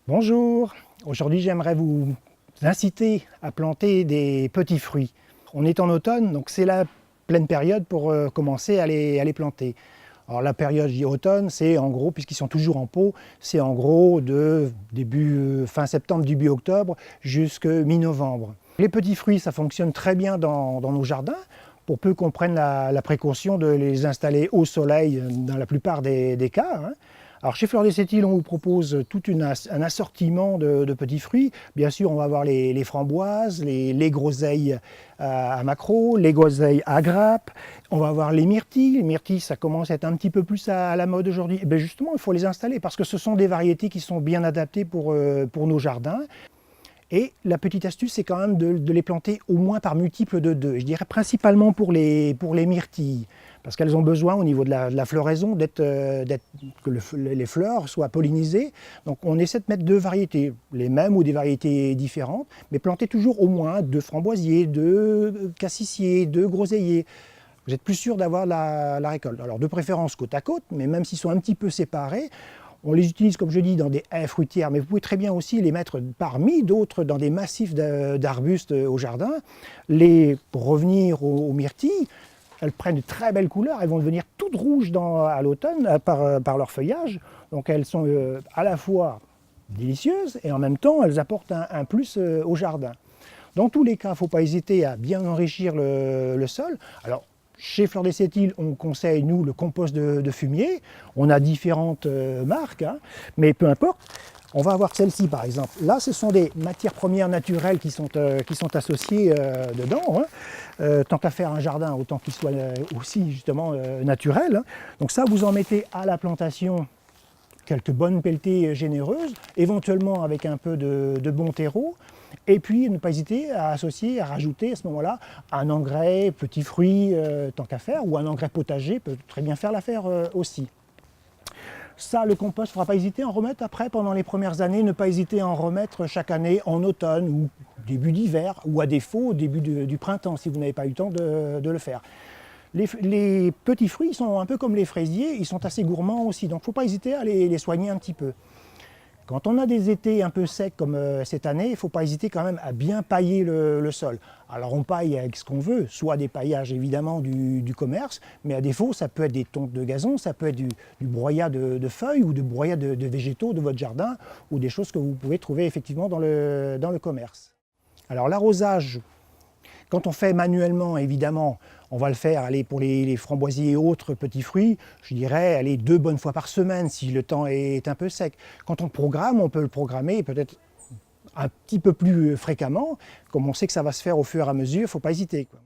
Bonjour, aujourd'hui j'aimerais vous inciter à planter des petits fruits. On est en automne, donc c'est la pleine période pour commencer à les planter. Alors la période, je dis automne, c'est en gros, puisqu'ils sont toujours en pot, c'est en gros de fin septembre, début octobre, jusqu'à mi-novembre. Les petits fruits, ça fonctionne très bien dans nos jardins, pour peu qu'on prenne la précaution de les installer au soleil dans la plupart des cas, hein. Alors chez Fleurs des Sept-Îles, on vous propose tout un assortiment de petits fruits. Bien sûr, on va avoir les framboises, les groseilles à maquereau, les groseilles à grappes. On va avoir les myrtilles. Les myrtilles, ça commence à être un petit peu plus à la mode aujourd'hui. Et bien justement, il faut les installer parce que ce sont des variétés qui sont bien adaptées pour nos jardins. Et la petite astuce, c'est quand même de les planter au moins par multiples de 2. Je dirais principalement pour les myrtilles, parce qu'elles ont besoin au niveau de la floraison que les fleurs soient pollinisées. Donc on essaie de mettre 2 variétés, les mêmes ou des variétés différentes, mais planter toujours au moins 2 framboisiers, 2 cassissiers, 2 groseilliers. Vous êtes plus sûr d'avoir la récolte. Alors de préférence côte à côte, mais même s'ils sont un petit peu séparés, on les utilise, comme je dis, dans des haies fruitières, mais vous pouvez très bien aussi les mettre parmi d'autres dans des massifs d'arbustes au jardin. Pour revenir aux myrtilles, elles prennent de très belles couleurs, elles vont devenir toutes rouges à l'automne par leur feuillage. Donc elles sont à la fois délicieuses et en même temps elles apportent un plus au jardin. Dans tous les cas, il ne faut pas hésiter à bien enrichir le sol. Alors, chez Fleurs des Sept-Îles, on conseille, nous, le compost de fumier. On a différentes marques, hein, mais peu importe. On va avoir celle-ci, par exemple. Là, ce sont des matières premières naturelles qui sont associées dedans, hein. Tant qu'à faire un jardin, autant qu'il soit aussi, justement, naturel, hein. Donc ça, vous en mettez à la plantation quelques bonnes pelletées généreuses, éventuellement avec un peu de bon terreau. Et puis, ne pas hésiter à associer, à rajouter à ce moment-là un engrais petits fruits tant qu'à faire, ou un engrais potager peut très bien faire l'affaire aussi. Ça, le compost, il ne faudra pas hésiter à en remettre après, pendant les premières années, ne pas hésiter à en remettre chaque année en automne ou début d'hiver, ou à défaut au début du printemps, si vous n'avez pas eu le temps de le faire. Les petits fruits, ils sont un peu comme les fraisiers, ils sont assez gourmands aussi, donc il ne faut pas hésiter à les soigner un petit peu. Quand on a des étés un peu secs comme cette année, il ne faut pas hésiter quand même à bien pailler le sol. Alors on paille avec ce qu'on veut, soit des paillages évidemment du commerce, mais à défaut ça peut être des tontes de gazon, ça peut être du broyat de feuilles ou du broyat de végétaux de votre jardin, ou des choses que vous pouvez trouver effectivement dans le commerce. Alors l'arrosage, quand on fait manuellement, évidemment, on va le faire pour les framboisiers et autres petits fruits, je dirais 2 bonnes fois par semaine si le temps est un peu sec. Quand on programme, on peut le programmer peut-être un petit peu plus fréquemment. Comme on sait que ça va se faire au fur et à mesure, il ne faut pas hésiter, quoi.